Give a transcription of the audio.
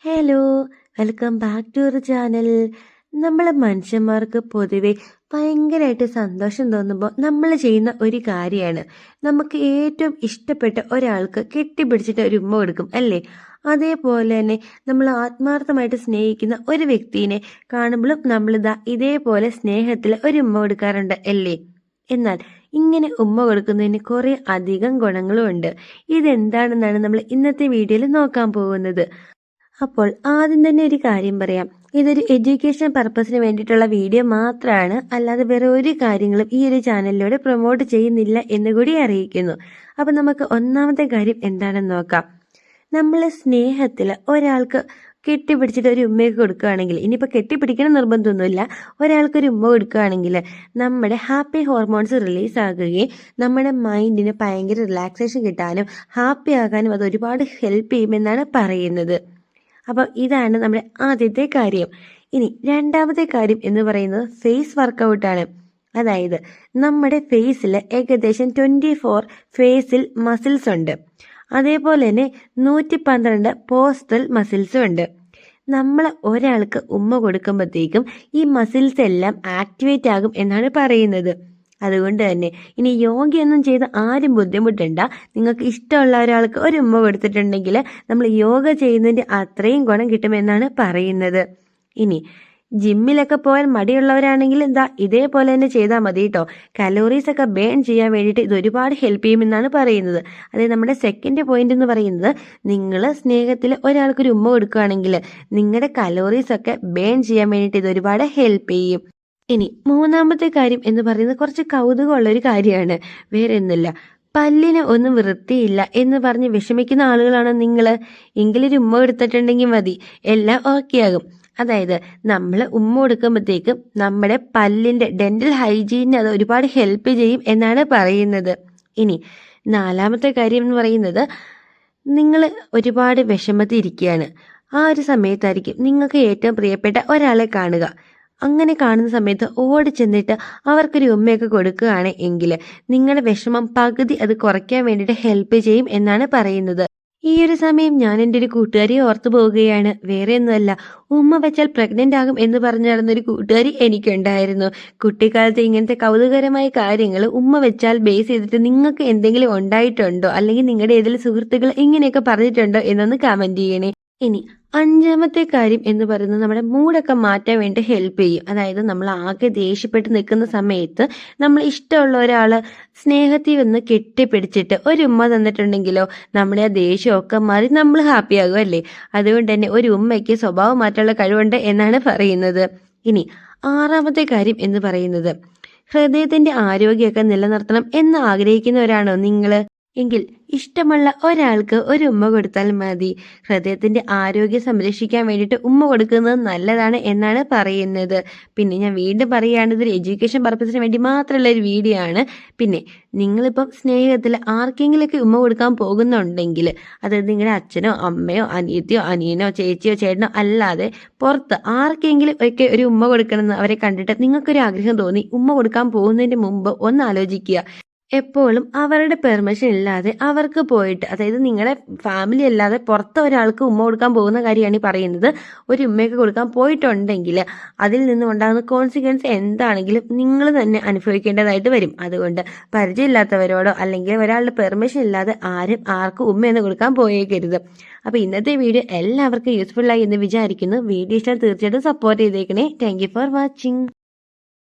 Hello, welcome back to our channel. നമ്മളെ മനുഷ്യന്മാർക്ക് പൊതുവെ ഭയങ്കരമായിട്ട് സന്തോഷം തോന്നുമ്പോൾ നമ്മൾ ചെയ്യുന്ന ഒരു കാര്യമാണ് നമുക്ക് ഏറ്റവും ഇഷ്ടപ്പെട്ട ഒരാൾക്ക് കെട്ടിപ്പിടിച്ചിട്ട് ഒരു ഉമ്മ കൊടുക്കും അല്ലേ. അതേപോലെ തന്നെ നമ്മൾ ആത്മാർത്ഥമായിട്ട് സ്നേഹിക്കുന്ന ഒരു വ്യക്തിയെ കാണുമ്പോഴും നമ്മളിതാ ഇതേപോലെ സ്നേഹത്തിൽ ഒരു ഉമ്മ കൊടുക്കാറുണ്ട് അല്ലേ. എന്നാൽ ഇങ്ങനെ ഉമ്മ കൊടുക്കുന്നതിന് കുറേ അധികം ഗുണങ്ങളും ഉണ്ട്. ഇതെന്താണെന്നാണ് നമ്മൾ ഇന്നത്തെ വീഡിയോയിൽ നോക്കാൻ പോകുന്നത്. അപ്പോൾ ആദ്യം തന്നെ ഒരു കാര്യം പറയാം, ഇതൊരു എഡ്യൂക്കേഷൻ പർപ്പസിന് വേണ്ടിയിട്ടുള്ള വീഡിയോ മാത്രമാണ്, അല്ലാതെ വേറെ ഒരു കാര്യങ്ങളും ഈ ഒരു ചാനലിലൂടെ പ്രൊമോട്ട് ചെയ്യുന്നില്ല എന്ന് കൂടി അറിയിക്കുന്നു. അപ്പം നമുക്ക് ഒന്നാമത്തെ കാര്യം എന്താണെന്ന് നോക്കാം. നമ്മൾ സ്നേഹത്തിൽ ഒരാൾക്ക് കെട്ടിപ്പിടിച്ചിട്ട് ഒരു ഉമ്മയൊക്കെ കൊടുക്കുകയാണെങ്കിൽ, ഇനിയിപ്പോൾ കെട്ടിപ്പിടിക്കണം നിർബന്ധമൊന്നുമില്ല, ഒരാൾക്കൊരു ഉമ്മ കൊടുക്കുകയാണെങ്കിൽ നമ്മുടെ ഹാപ്പി ഹോർമോൺസ് റിലീസ് ആകുകയും നമ്മുടെ മൈൻഡിന് ഭയങ്കര റിലാക്സേഷൻ കിട്ടാനും ഹാപ്പി ആകാനും അത് ഒരുപാട് ഹെൽപ്പ് ചെയ്യുമെന്നാണ് പറയുന്നത്. അപ്പം ഇതാണ് നമ്മുടെ ആദ്യത്തെ കാര്യം. ഇനി രണ്ടാമത്തെ കാര്യം എന്ന് പറയുന്നത് ഫേസ് വർക്കൗട്ടാണ്. അതായത് നമ്മുടെ ഫേസിൽ ഏകദേശം 24 ഫേസിൽ മസിൽസ് ഉണ്ട്. അതേപോലെ തന്നെ 112 പോസ്റ്റൽ മസിൽസും ഉണ്ട്. നമ്മൾ ഒരാൾക്ക് ഉമ്മ കൊടുക്കുമ്പോഴത്തേക്കും ഈ മസിൽസ് എല്ലാം ആക്ടിവേറ്റ് ആകും എന്നാണ് പറയുന്നത്. അതുകൊണ്ട് തന്നെ ഇനി യോഗയൊന്നും ചെയ്ത് ആരും ബുദ്ധിമുട്ടണ്ട. നിങ്ങൾക്ക് ഇഷ്ടമുള്ള ഒരാൾക്ക് ഒരു ഉമ്മ കൊടുത്തിട്ടുണ്ടെങ്കിൽ നമ്മൾ യോഗ ചെയ്യുന്നതിൻ്റെ അത്രയും ഗുണം കിട്ടുമെന്നാണ് പറയുന്നത്. ഇനി ജിമ്മിലൊക്കെ പോയാൽ മടിയുള്ളവരാണെങ്കിൽ എന്താ ഇതേപോലെ തന്നെ ചെയ്താൽ മതി കേട്ടോ. കലോറീസ് ഒക്കെ ബേൺ ചെയ്യാൻ വേണ്ടിയിട്ട് ഇത് ഒരുപാട് ഹെൽപ്പ് ചെയ്യുമെന്നാണ് പറയുന്നത്. അതായത് നമ്മുടെ സെക്കൻഡ് പോയിന്റ് എന്ന് പറയുന്നത്, നിങ്ങൾ സ്നേഹത്തിൽ ഒരാൾക്കൊരു ഉമ്മ കൊടുക്കുകയാണെങ്കിൽ നിങ്ങളുടെ കലോറീസ് ഒക്കെ ബേൺ ചെയ്യാൻ വേണ്ടിയിട്ട് ഇത് ഒരുപാട് ഹെൽപ്പ് ചെയ്യും. ഇനി മൂന്നാമത്തെ കാര്യം എന്ന് പറയുന്നത് കുറച്ച് കൗതുകമുള്ളൊരു കാര്യമാണ്. വേറെ ഒന്നുമില്ല, പല്ലിന് ഒന്നും വൃത്തിയില്ല എന്ന് പറഞ്ഞ് വിഷമിക്കുന്ന ആളുകളാണ് നിങ്ങൾ, എങ്കിലൊരു ഉമ്മ എടുത്തിട്ടുണ്ടെങ്കിൽ മതി, എല്ലാം ഓക്കെ ആകും. അതായത് നമ്മൾ ഉമ്മ കൊടുക്കുമ്പോഴത്തേക്കും നമ്മുടെ പല്ലിൻ്റെ ഡെന്റൽ ഹൈജീനിന് അത് ഒരുപാട് ഹെൽപ്പ് ചെയ്യും എന്നാണ് പറയുന്നത്. ഇനി നാലാമത്തെ കാര്യം എന്ന് പറയുന്നത്, നിങ്ങൾ ഒരുപാട് വിഷമത്തിൽ ഇരിക്കുകയാണ്. ആ ഒരു സമയത്തായിരിക്കും നിങ്ങൾക്ക് ഏറ്റവും പ്രിയപ്പെട്ട ഒരാളെ കാണുക. അങ്ങനെ കാണുന്ന സമയത്ത് ഓടി ചെന്നിട്ട് അവർക്കൊരു ഉമ്മയൊക്കെ കൊടുക്കുകയാണ് എങ്കിൽ നിങ്ങളുടെ വിഷമം പകുതി അത് കുറയ്ക്കാൻ വേണ്ടിയിട്ട് ഹെൽപ്പ് ചെയ്യും എന്നാണ് പറയുന്നത്. ഈ ഒരു സമയം ഞാൻ എൻ്റെ ഒരു കൂട്ടുകാരിയെ ഓർത്തു പോവുകയാണ്. വേറെ ഒന്നുമല്ല, ഉമ്മ വെച്ചാൽ പ്രഗ്നന്റ് ആകും എന്ന് പറഞ്ഞു നടന്നൊരു കൂട്ടുകാരി എനിക്കുണ്ടായിരുന്നു. കുട്ടിക്കാലത്ത് ഇങ്ങനത്തെ കൗതുകരമായ കാര്യങ്ങൾ ഉമ്മ വെച്ചാൽ ബേസ് ചെയ്തിട്ട് നിങ്ങൾക്ക് എന്തെങ്കിലും ഉണ്ടായിട്ടുണ്ടോ, അല്ലെങ്കിൽ നിങ്ങളുടെ ഏതെങ്കിലും സുഹൃത്തുക്കൾ ഇങ്ങനെയൊക്കെ പറഞ്ഞിട്ടുണ്ടോ എന്നൊന്ന് കമന്റ് ചെയ്യണേ. ഇനി അഞ്ചാമത്തെ കാര്യം എന്ന് പറയുന്നത് നമ്മുടെ മൂഡൊക്കെ മാറ്റാൻ വേണ്ടി ഹെൽപ്പ് ചെയ്യും. അതായത് നമ്മൾ ആകെ ദേഷ്യപ്പെട്ട് നിൽക്കുന്ന സമയത്ത് നമ്മൾ ഇഷ്ടമുള്ള ഒരാൾ സ്നേഹത്തിൽ വന്ന് കെട്ടിപ്പിടിച്ചിട്ട് ഒരു ഉമ്മ തന്നിട്ടുണ്ടെങ്കിലോ നമ്മുടെ ആ ദേഷ്യമൊക്കെ മാറി നമ്മൾ ഹാപ്പിയാകും അല്ലേ. അതുകൊണ്ട് തന്നെ ഒരു ഉമ്മയ്ക്ക് സ്വഭാവം മാറ്റാനുള്ള കഴിവുണ്ട് എന്നാണ് പറയുന്നത്. ഇനി ആറാമത്തെ കാര്യം എന്ന് പറയുന്നത്, ഹൃദയത്തിന്റെ ആരോഗ്യമൊക്കെ നിലനിർത്തണം എന്ന് ആഗ്രഹിക്കുന്നവരാണോ നിങ്ങൾ? എങ്കിൽ ഇഷ്ടമുള്ള ഒരാൾക്ക് ഒരു ഉമ്മ കൊടുത്താൽ മതി. ഹൃദയത്തിന്റെ ആരോഗ്യം സംരക്ഷിക്കാൻ വേണ്ടിയിട്ട് ഉമ്മ കൊടുക്കുന്നത് നല്ലതാണ് എന്നാണ് പറയുന്നത്. പിന്നെ ഞാൻ വീണ്ടും പറയുകയാണ്, ഇതൊരു എഡ്യൂക്കേഷൻ പർപ്പസിന് വേണ്ടി മാത്രമുള്ള ഒരു വീഡിയോ ആണ്. പിന്നെ നിങ്ങളിപ്പം സ്നേഹത്തിൽ ആർക്കെങ്കിലൊക്കെ ഉമ്മ കൊടുക്കാൻ പോകുന്നുണ്ടെങ്കിൽ, അതായത് നിങ്ങളുടെ അച്ഛനോ അമ്മയോ അനിയത്തിയോ അനിയനോ ചേച്ചിയോ ചേട്ടനോ അല്ലാതെ പുറത്ത് ആർക്കെങ്കിലും ഒക്കെ ഒരു ഉമ്മ കൊടുക്കണമെന്ന് അവരെ കണ്ടിട്ട് നിങ്ങൾക്കൊരു ആഗ്രഹം തോന്നി, ഉമ്മ കൊടുക്കാൻ പോകുന്നതിന് മുമ്പ് ഒന്ന് ആലോചിക്കുക. എപ്പോഴും അവരുടെ പെർമിഷൻ ഇല്ലാതെ അവർക്ക് പോയിട്ട്, അതായത് നിങ്ങളുടെ ഫാമിലി അല്ലാതെ പുറത്ത് ഒരാൾക്ക് ഉമ്മ കൊടുക്കാൻ പോകുന്ന കാര്യമാണ് ഈ പറയുന്നത്. ഒരു ഉമ്മയൊക്കെ കൊടുക്കാൻ പോയിട്ടുണ്ടെങ്കിൽ അതിൽ നിന്നും ഉണ്ടാകുന്ന കോൺസിക്വൻസ് എന്താണെങ്കിലും നിങ്ങൾ തന്നെ അനുഭവിക്കേണ്ടതായിട്ട് വരും. അതുകൊണ്ട് പരിചയമില്ലാത്തവരോടോ അല്ലെങ്കിൽ ഒരാളുടെ പെർമിഷൻ ഇല്ലാതെ ആരും ആർക്കും ഉമ്മയൊന്നും കൊടുക്കാൻ പോയേക്കരുത്. അപ്പോൾ ഇന്നത്തെ വീഡിയോ എല്ലാവർക്കും യൂസ്ഫുൾ ആയി എന്ന് വിചാരിക്കുന്നു. വീഡിയോ ഇഷ്ടം തീർച്ചയായിട്ടും സപ്പോർട്ട് ചെയ്തേക്കണേ. Thank you for watching.